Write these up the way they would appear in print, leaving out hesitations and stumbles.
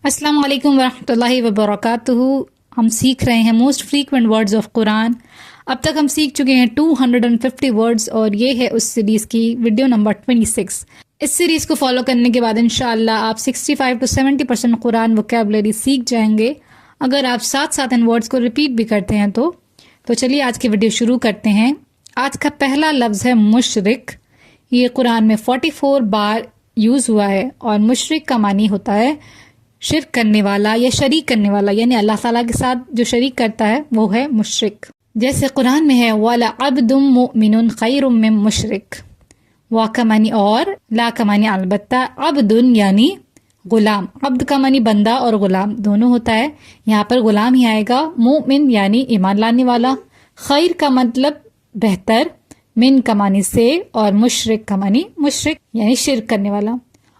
अस्सलाम वालेकुम वरहमतुल्लाहि वबरकातुहू। हम सीख रहे हैं most frequent words of Quran. अब तक हम सीख चुके हैं 250 वर्ड्स और ये है उस सीरीज़ की वीडियो नंबर 26। इस सीरीज़ को फॉलो करने के बाद इंशाअल्लाह आप 65 to 70% कुरान वोकैबुलरी सीख जाएंगे, अगर आप साथ साथ इन वर्ड्स को रिपीट भी करते हैं तो चलिए आज की वीडियो शुरू करते हैं। आज का पहला लफ्ज़ है मुशरिक। ये कुरान में 44 बार यूज़ हुआ है और मुशरिक का मानी होता है शिर्क करने वाला या शरीक करने वाला, यानी अल्लाह ताला के साथ जो शरीक करता है वो है मुशरिक। जैसे कुरान में है वाला अब्दुम मुमिनुन खैरुम मिन मुशरिक। वा का मानी और, ला का मानी अलबत्ता, अब्दुन यानी गुलाम। अब्द का मानी बंदा और गुलाम दोनों होता है, यहाँ पर गुलाम ही आएगा। मुमिन यानी ईमान लाने वाला, खैर का मतलब बेहतर, मिन का मानी से और मुशरिक का मानी मुशरिक यानी शिर्क करने वाला।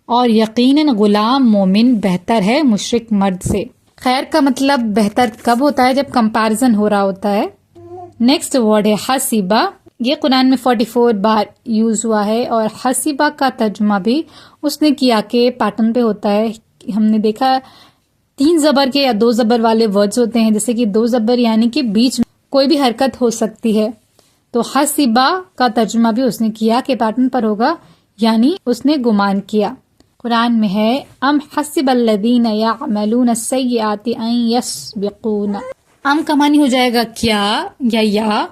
और यकीनन गुलाम मोमिन बेहतर है मुशरिक मर्द से। खैर का मतलब बेहतर कब होता है? जब कंपैरिजन हो रहा होता है। नेक्स्ट वर्ड है हसीबा। ये कुरान में 44 बार यूज हुआ है और हसीबा का तर्जुमा भी उसने किया के पैटर्न पे होता है। हमने देखा 3 ज़बर के या 2 ज़बर वाले वर्ड्स होते हैं, जैसे कि 2 ज़बर यानी कि बीच में कोई भी हरकत हो सकती है, तो हसीबा का तर्जुमा भी उसने किया के पैटर्न पर होगा, यानी उसने गुमान किया। कुरान में है अम हसिबल्लज़ीन यअमलून अस्सय्याति अन यस्बिकूना। अम का मानी हो जाएगा क्या या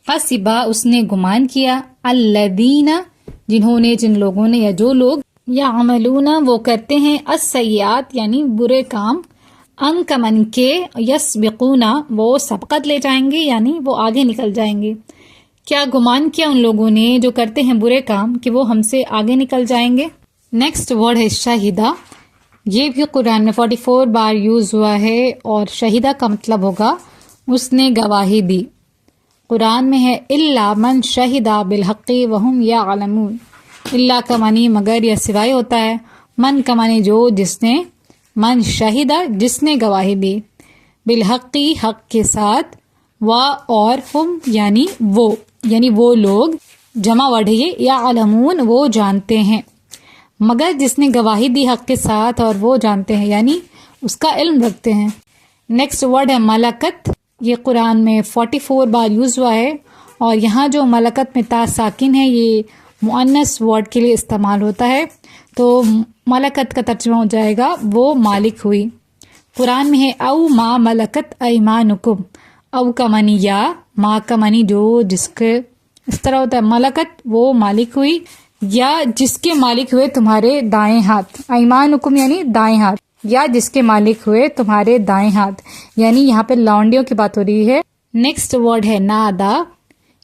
हसिबा उसने गुमान किया, अल्लज़ीना जिन्होंने, जिन लोगों ने या जो लोग, यअमलूना वो करते हैं, अस्सय्यात यानी बुरे काम, अन का मानी के, यस्बिकूना वो सबकत ले जाएंगे यानी वो आगे निकल जाएंगे। क्या गुमान किया उन लोगों ने जो करते हैं बुरे काम कि वो हमसे आगे निकल जाएंगे। नेक्स्ट वर्ड है शहीदा। ये भी कुरान में 44 बार यूज हुआ है और शहीदा का मतलब होगा उसने गवाही दी। कुरान में है इल्ला मन शहीदा बिलहक़ी वहुम यअलमून। इल्ला का मानी मगर या सिवाय होता है, मन का मानी जो, जिसने, मन शहीदा जिसने गवाही दी, बिलहक़ी हक के साथ, वा और हुम यानी वो लोग, जमा वर्ड है ये, यअलमून वो जानते हैं। मगर जिसने गवाही दी हक के साथ और वो जानते हैं यानी उसका इल्म रखते हैं। नेक्स्ट वर्ड है मलकत। ये कुरान में 44 बार यूज हुआ है और यहाँ जो मलकत में ता साकिन है ये मुअन्नस वर्ड के लिए इस्तेमाल होता है, तो मलकत का तर्जुमा हो जाएगा वो मालिक हुई। कुरान में है औ मा मलकत ऐमानुकुम। औ का मानी या, मा का मानी जो, जिसके, इस तरह होता है। मलकत वो मालिक हुई या जिसके मालिक हुए तुम्हारे दाएं हाथ। ऐमानुकुम यानी दाएं हाथ, या जिसके मालिक हुए तुम्हारे दाएं हाथ, यानी यहाँ पे लौंडियों की बात हो रही है। नेक्स्ट वर्ड है नादा।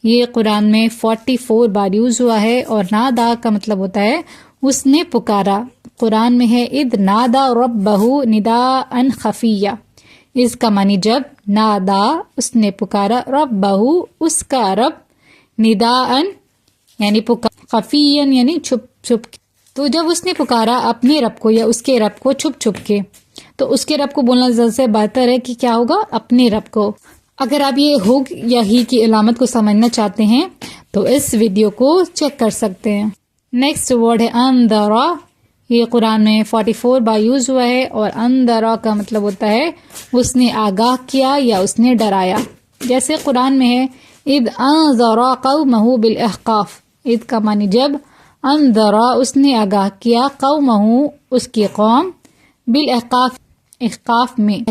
ये कुरान में 44 बार यूज हुआ है और नादा का मतलब होता है उसने पुकारा। कुरान में है इद नादा रब्बहु निदाअन खफिया। इसका मानी जब, नादा उसने पुकारा, रब्बहु उसका रब, निदाअन यानी पुकार, खफियन यानी छुप छुप। तो जब उसने पुकारा अपने रब को या उसके रब को छुप छुप के, तो उसके रब को बोलना ज़्यादा से बेहतर है कि क्या होगा, अपने रब को। अगर आप ये हो या ही की अलामत को समझना चाहते हैं तो इस वीडियो को चेक कर सकते हैं। नेक्स्ट वर्ड है अंदरा। ये कुरान में 44 बार यूज हुआ है और अंदरा का मतलब होता है उसने आगाह किया या उसने डराया। जैसे कुरान में है इद अंज़रा कौमहु बिल अहकाफ। ईद का मानी जब, अंदरा उसने आगाह किया, कौमहु उसकी कौम, बिल अहकाफ इहकाफ में,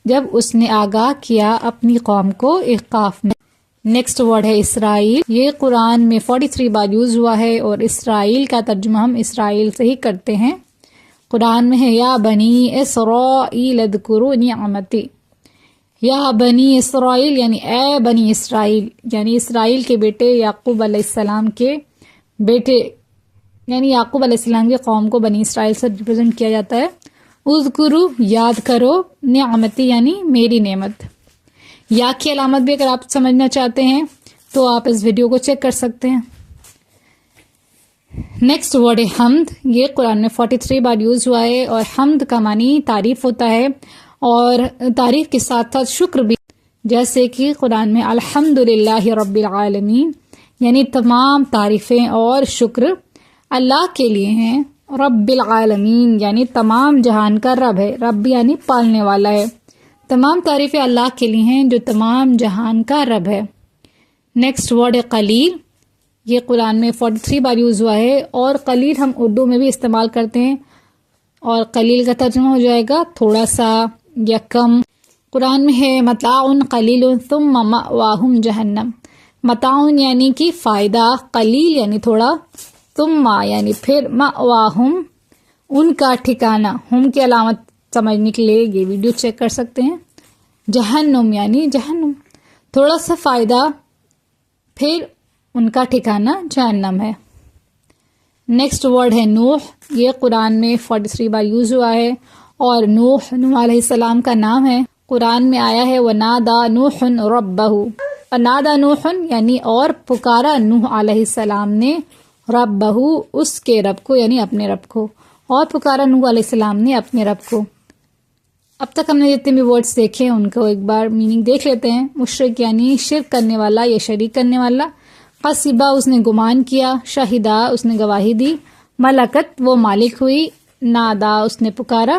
जब उसने आगाह किया अपनी कौम को इहकाफ में। नेक्स्ट वर्ड है इसराइल। ये कुरान में 43 बार यूज हुआ है और इसराइल का तर्जुमा हम इसराइल से ही करते हैं। कुरान में है या बनी इसराइल अज़कुरू निअमती। या बनी इसराइल यानी ए बनी इसराइल, यानी इसराइल के बेटे याकूब अलैहिस्सलाम के बेटे, यानी याकूब अलैहिस्सलाम के कौम को बनी इसराइल से रिप्रेजेंट किया जाता है। उज़कुरू याद करो, निअमती यानी मेरी नेमत। या की अलामत भी अगर आप समझना चाहते हैं तो आप इस वीडियो को चेक कर सकते हैं। नेक्स्ट वर्ड है हम्द। ये कुरान में 43 बार यूज हुआ है और हम्द का मानी तारीफ होता है और तारीफ के साथ साथ शुक्र भी, जैसे कि कुरान में अल्हम्दुलिल्लाहि रब्बिल आलमीन यानी तमाम तारीफें और शुक्र अल्लाह के लिए हैं رب العالمین یعنی تمام جہان کا رب ہے، رب یعنی پالنے والا ہے، تمام تعریفیں اللہ کے لیے ہیں جو تمام جہان کا رب ہے۔ نیکسٹ ورڈ ہے قلیل، یہ قرآن میں 43 بار یوز ہوا ہے، اور قلیل ہم اردو میں بھی استعمال کرتے ہیں، اور قلیل کا ترجمہ ہو جائے گا تھوڑا سا یا کم۔ قرآن میں ہے متاع قلیل ثم مأواہم جہنم، متاع یعنی کہ فائدہ، قلیل یعنی تھوڑا، ثم یعنی پھر، مأواہم ان کا ٹھکانہ، ہم کی علامت سمجھنے کے لیے یہ ویڈیو چیک کر سکتے ہیں، جہنم یعنی جہنم، تھوڑا سا فائدہ پھر ان کا ٹھکانہ جہنم ہے۔ نیکسٹ ورڈ ہے نوح، یہ قرآن میں 43 بار یوز ہوا ہے، اور نوح علیہ السلام کا نام ہے، قرآن میں آیا ہے وَنَادَى نُوحٌ رَبَّهُ، وَنَادَى نُوحٌ یعنی اور پکارا نوح علیہ السلام نے، رَبَّهُ اس کے رب کو یعنی اپنے رب کو، اور پکارا نوح علیہ السلام نے اپنے رب کو۔ اب تک ہم نے جتنے بھی ورڈز دیکھے ان کو ایک بار میننگ دیکھ لیتے ہیں۔ مشرک یعنی شرک کرنے والا یا شریک کرنے والا، قصبہ اس نے گمان کیا، شاہدہ اس نے گواہی دی، ملکت وہ مالک ہوئی، نادا اس نے پکارا،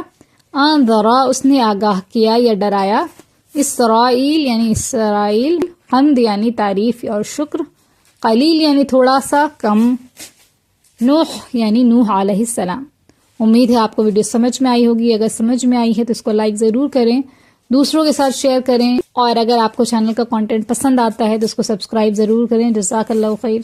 انذرا اس نے آگاہ کیا یا ڈرایا، اسرائیل یعنی اسرائیل، حمد یعنی تعریف اور شکر، قلیل یعنی تھوڑا سا کم، نوح یعنی نوح علیہ السلام۔ امید ہے آپ کو ویڈیو سمجھ میں آئی ہوگی، اگر سمجھ میں آئی ہے تو اس کو لائک ضرور کریں، دوسروں کے ساتھ شیئر کریں، اور اگر آپ کو چینل کا کنٹینٹ پسند آتا ہے تو اس کو سبسکرائب ضرور کریں۔ جزاک اللہ خیر۔